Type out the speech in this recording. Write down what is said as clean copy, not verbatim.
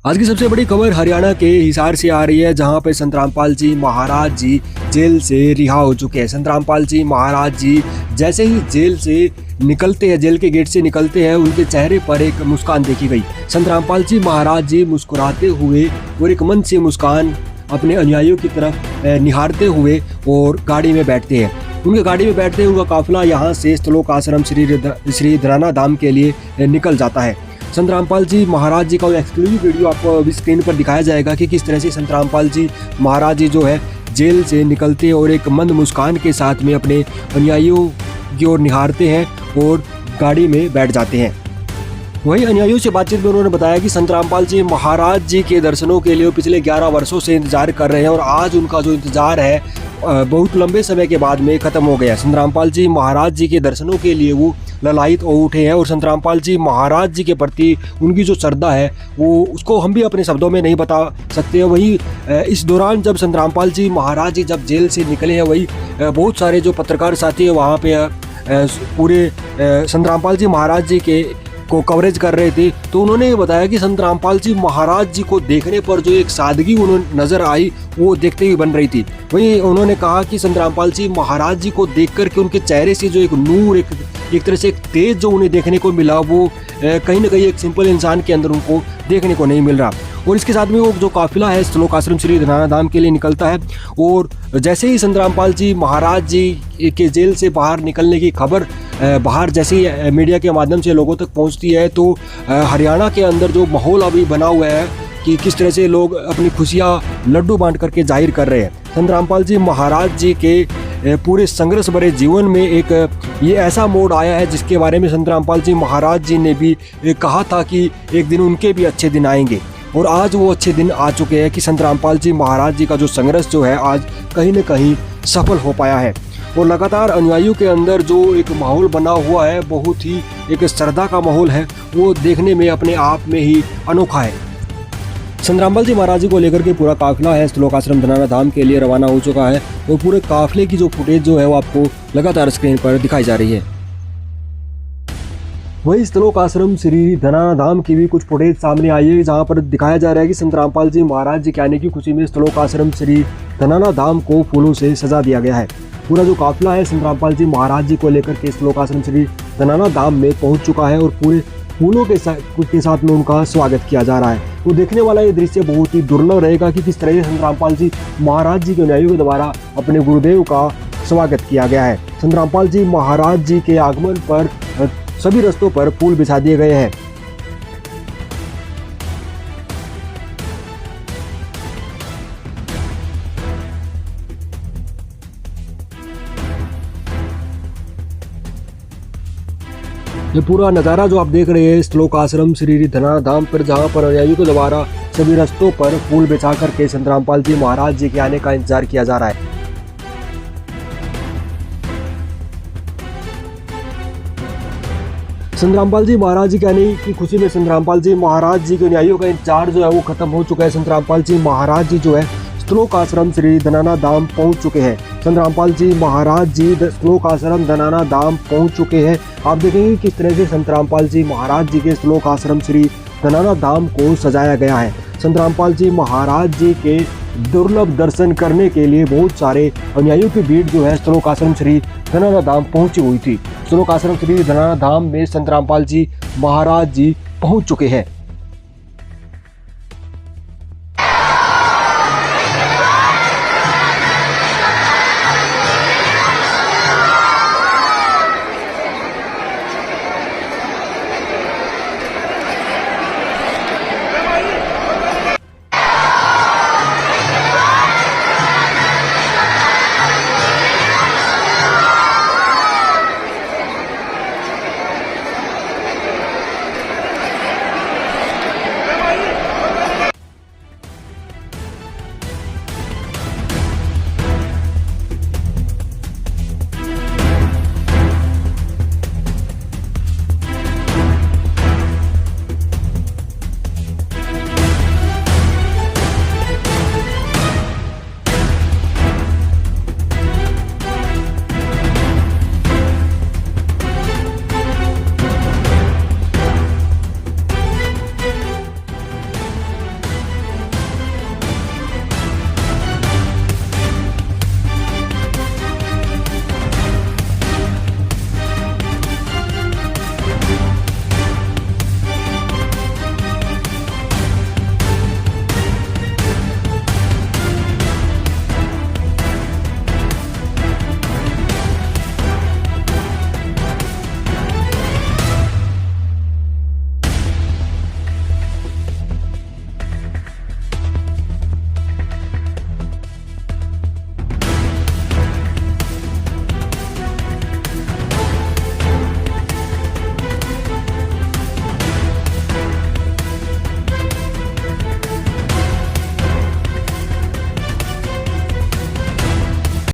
आज की सबसे बड़ी खबर हरियाणा के हिसार से आ रही है, जहां पे संत रामपाल जी महाराज जी जेल से रिहा हो चुके हैं। संत रामपाल जी महाराज जी जैसे ही जेल से निकलते हैं, जेल के गेट से निकलते हैं, उनके चेहरे पर एक मुस्कान देखी गई। संत रामपाल जी महाराज जी मुस्कुराते हुए और एक मन से मुस्कान अपने अनुयायियों की तरफ निहारते हुए और गाड़ी में बैठते हैं। उनके गाड़ी में बैठते हुए काफिला यहाँ से स्थलोक आश्रम श्री धनाना धाम के लिए निकल जाता है। संत रामपाल जी महाराज जी का एक्सक्लूसिव वीडियो आपको अभी स्क्रीन पर दिखाया जाएगा कि किस तरह से संत रामपाल जी महाराज जी जो है जेल से निकलते हैं और एक मंद मुस्कान के साथ में अपने अनुयायियों की ओर निहारते हैं और गाड़ी में बैठ जाते हैं। वहीं अनुयायियों से बातचीत में उन्होंने बताया कि संत रामपाल जी महाराज जी के दर्शनों के लिए पिछले 11 वर्षों से इंतजार कर रहे हैं और आज उनका जो इंतजार है बहुत लंबे समय के बाद में ख़त्म हो गया। संत रामपाल जी महाराज जी के दर्शनों के लिए वो ललायित हो उठे हैं और संत रामपाल जी महाराज जी के प्रति उनकी जो श्रद्धा है वो उसको हम भी अपने शब्दों में नहीं बता सकते हैं। वहीं इस दौरान जब संत रामपाल जी महाराज जी जब जेल से निकले हैं, वही बहुत सारे जो पत्रकार साथी है वहाँ पे पूरे संत रामपाल जी महाराज जी के को कवरेज कर रहे थे, तो उन्होंने ये बताया कि संत रामपाल जी महाराज जी को देखने पर जो एक सादगी उन्हें नजर आई वो देखते ही बन रही थी। वहीं उन्होंने कहा कि संत रामपाल जी महाराज जी को देख कर के उनके चेहरे से जो एक नूर, एक तरह से एक तेज जो उन्हें देखने को मिला, वो कहीं ना कहीं एक सिंपल इंसान के अंदर उनको देखने को नहीं मिल रहा। और इसके साथ में वो जो काफिला है स्थलोक आश्रम श्री धनाना धाम के लिए निकलता है और जैसे ही संत रामपाल जी महाराज जी के जेल से बाहर निकलने की खबर बाहर जैसे ही मीडिया के माध्यम से लोगों तक पहुंचती है, तो हरियाणा के अंदर जो माहौल अभी बना हुआ है कि किस तरह से लोग अपनी खुशियाँ लड्डू बांट करके जाहिर कर रहे हैं। संत रामपाल जी महाराज जी के पूरे संघर्ष भरे जीवन में एक ये ऐसा मोड़ आया है जिसके बारे में संत रामपाल जी महाराज जी ने भी कहा था कि एक दिन उनके भी अच्छे दिन आएंगे और आज वो अच्छे दिन आ चुके हैं कि संत रामपाल जी महाराज जी का जो संघर्ष जो है आज कहीं न कहीं सफल हो पाया है। और लगातार अनुयायियों के अंदर जो एक माहौल बना हुआ है, बहुत ही एक श्रद्धा का माहौल है, वो देखने में अपने आप में ही अनोखा है। संत रामपाल जी महाराज जी को लेकर के पूरा काफिला है स्थलोक आश्रम धनाना धाम के लिए रवाना हो चुका है और पूरे काफिले की जो फुटेज जो है वो आपको लगातार स्क्रीन पर दिखाई जा रही है। वही स्थलोक आश्रम श्री धनाना धाम की भी कुछ फुटेज सामने आई है, जहां पर दिखाया जा रहा है कि संत रामपाल जी महाराज जी के आने की खुशी में स्थलोक आश्रम श्री धनाना धाम को फूलों से सजा दिया गया है। पूरा जो काफिला है संत रामपाल जी महाराज जी को लेकर के स्थलोक आश्रम श्री धनाना धाम में पहुंच चुका है और पूरे फूलों के साथ में उनका स्वागत किया जा रहा है। तो देखने वाला ये दृश्य बहुत ही दुर्लभ रहेगा कि किस तरह से संत रामपाल जी महाराज जी के अनुयायियों के द्वारा अपने गुरुदेव का स्वागत किया गया है। संत रामपाल जी महाराज जी के आगमन पर सभी रास्तों पर फूल बिछा दिए गए हैं। ये पूरा नज़ारा जो आप देख रहे हैं स्थलोक आश्रम श्री धनाना धाम पर, जहाँ पर अनुयायियों के द्वारा सभी रास्तों पर फूल बिछा करके संत रामपाल जी महाराज जी के आने का इंतजार किया जा रहा है। संत रामपाल जी महाराज जी के आने की खुशी में संत रामपाल जी महाराज जी के अनुयायियों का इंतजार जो है वो खत्म हो चुका है। संत रामपाल जी महाराज जी जो है स्थलोक आश्रम श्री धनाना धाम पहुंच चुके हैं। संत रामपाल जी महाराज जी स्थलोक आश्रम धनाना धाम पहुंच चुके हैं। आप देखेंगे किस तरह से संत रामपाल जी महाराज जी के स्थलोक आश्रम श्री धनाना धाम को सजाया गया है। संत रामपाल जी महाराज जी के दुर्लभ दर्शन करने के लिए बहुत सारे अनुयायियों की भीड़ जो है स्थलोक आश्रम श्री धनाना धाम पहुंची हुई थी। स्थलोक आश्रम श्री धनाना धाम में संत रामपाल जी महाराज जी पहुंच चुके हैं।